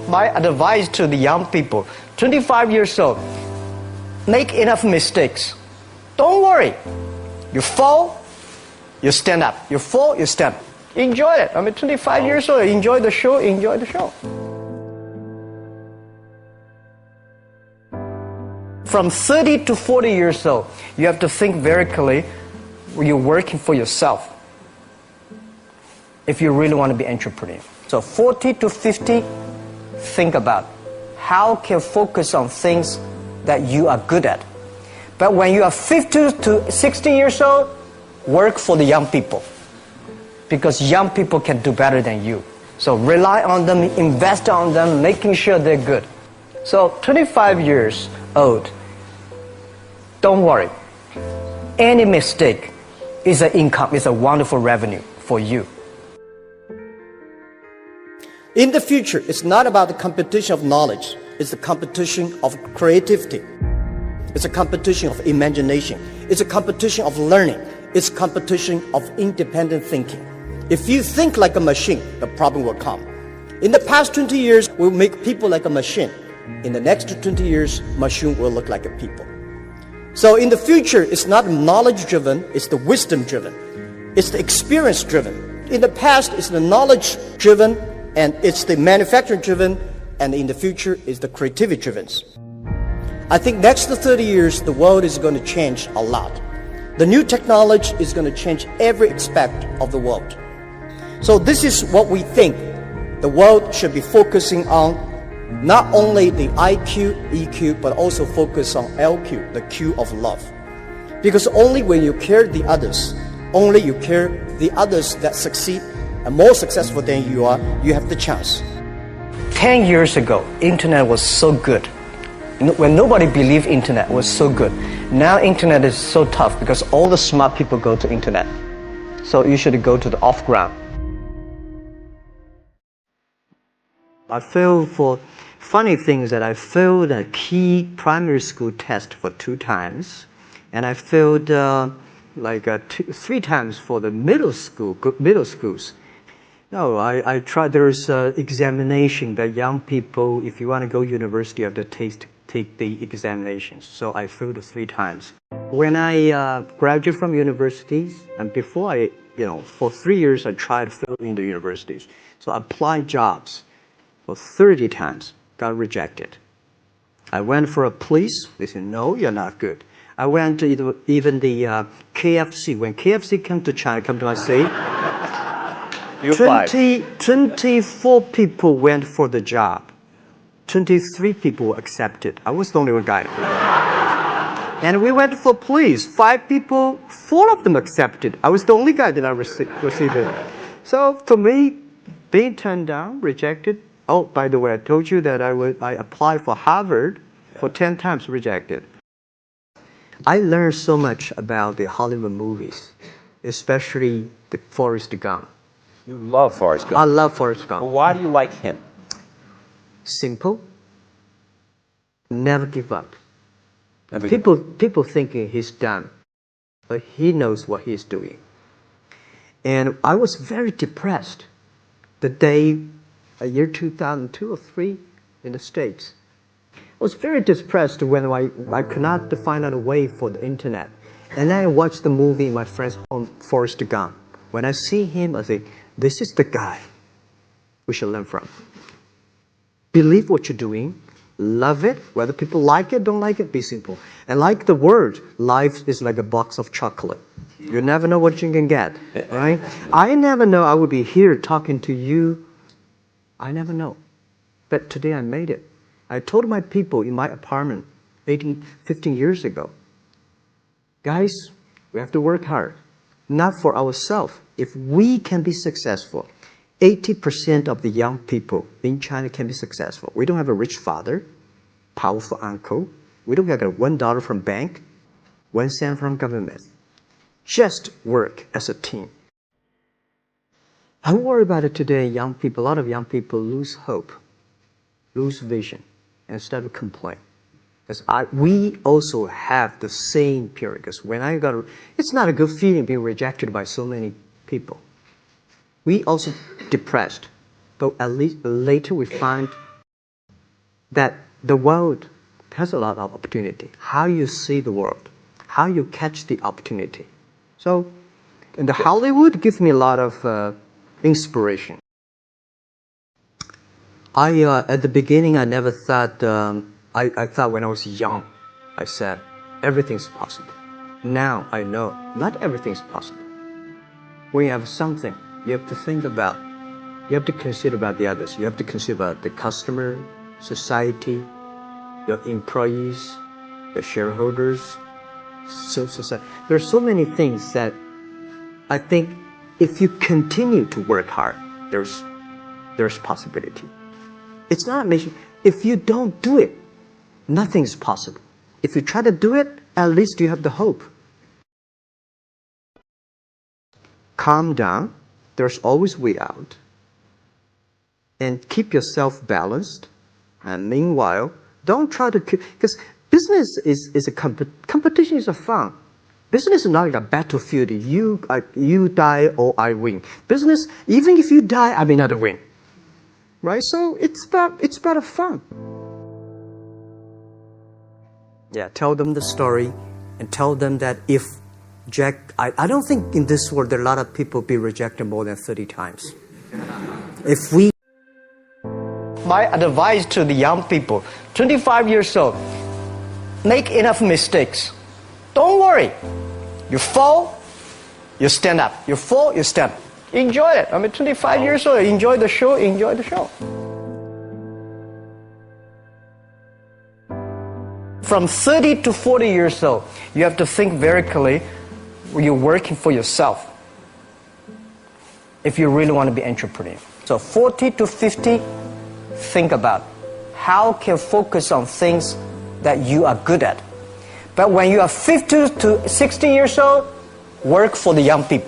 my advice to the young people, 25 years old, make enough mistakes. Don't worry. You fall, you stand up. You fall, you stand up. Enjoy it. I mean, 25 years old, enjoy the show, enjoy the show. From 30 to 40 years old, you have to think very clearly, you're working for yourself if you really want to be entrepreneur. So 40 to 50, think about how can focus on things that you are good at. But when you are 50 to 60 years old, work for the young people. Because young people can do better than you. So rely on them, invest on them, making sure they're good. So 25 years old, don't worry. Any mistake is an income, is a wonderful revenue for you. In the future, it's not about the competition of knowledge. It's the competition of creativity. It's a competition of imagination. It's a competition of learning. It's a competition of independent thinking. If you think like a machine, the problem will come. In the past 20 years, we'll make people like a machine. In the next 20 years, machine will look like a people. So in the future, it's not knowledge-driven, it's the wisdom-driven. It's the experience-driven. In the past, it's the knowledge-driven, and it's the manufacturing-driven, and in the future, it's the creativity-driven. I think next to 30 years, the world is going to change a lot. The new technology is going to change every aspect of the world. So this is what we think the world should be focusing on, not only the IQ, EQ, but also focus on LQ, the Q of love. Because only when you care the others, only you care the others that succeed and more successful than you are, you have the chance. 10 years ago, internet was so good. When nobody believed internet was so good. Now internet is so tough because all the smart people go to internet. So you should go to the off-ground. I failed for funny things that I failed a key primary school test for 2 times, and I failed 3 times for the middle schools. No, I tried. There's examination that young people, if you want to go to university, you have to take the examinations. So I failed 3 times. When I graduated from universities, and before for 3 years I tried failing in the universities. So I applied jobs for 30 times, got rejected. I went for a police, they said, no, you're not good. I went to even the KFC. When KFC came to China, come to my city, 24 people went for the job. 23 people were accepted. I was the only one guy. And we went for police. 5 people, 4 of them accepted. I was the only guy that I received it. So for me, being turned down, rejected. Oh, by the way, I told you that I applied for Harvard for 10 times, rejected. I learned so much about the Hollywood movies, especially the Forrest Gump. You love Forrest Gump. I love Forrest Gump. Well, why do you like him? Simple. Never give up. People thinking he's dumb, but he knows what he's doing. And I was very depressed the day, year 2002 or 3 in the States. I was very depressed when I could not find out a way for the internet. And then I watched the movie in my friend's home, Forrest Gump. When I see him, I think, this is the guy we should learn from. Believe what you're doing. Love it. Whether people like it, don't like it, be simple. And like the word, life is like a box of chocolate. You never know what you can get, right? I never know I would be here talking to you. I never know. But today I made it. I told my people in my apartment 15 years ago, guys, we have to work hard. Not for ourselves. If we can be successful, 80% of the young people in China can be successful. We don't have a rich father, powerful uncle. We don't get $1 from bank, 1 cent from government. Just work as a team. I worry about it today. Young people, a lot of young people lose hope, lose vision, and start to complain. Because we also have the same period. Because when it's not a good feeling being rejected by so many people. We also depressed, but at least later we find that the world has a lot of opportunity. How you see the world, how you catch the opportunity. So, in the Hollywood gives me a lot of inspiration. At the beginning, I never thought, I thought when I was young, I said, everything's possible. Now I know not everything's possible. When you have something, you have to think about, you have to consider about the others. You have to consider about the customer, society, your employees, the shareholders, society. There are so many things that I think if you continue to work hard, there's possibility. It's not mission. If you don't do it, nothing's possible. If you try to do it, at least you have the hope. Calm down. There's always way out. And keep yourself balanced. And meanwhile, don't try to keep, because business is a competition is a fun. Business is not like a battlefield. You die or I win. Business, even if you die, I may not win. Right? So it's about fun. Yeah, tell them the story and tell them that if I don't think in this world there are a lot of people be rejected more than 30 times. If we... My advice to the young people, 25 years old, make enough mistakes. Don't worry. You fall, you stand up. You fall, you stand up. Enjoy it. I mean, 25 years old, enjoy the show, enjoy the show. From 30 to 40 years old, you have to think very clearly when you're working for yourself if you really want to be an entrepreneur. So 40 to 50, think about how can you focus on things that you are good at. But when you are 50 to 60 years old, work for the young people.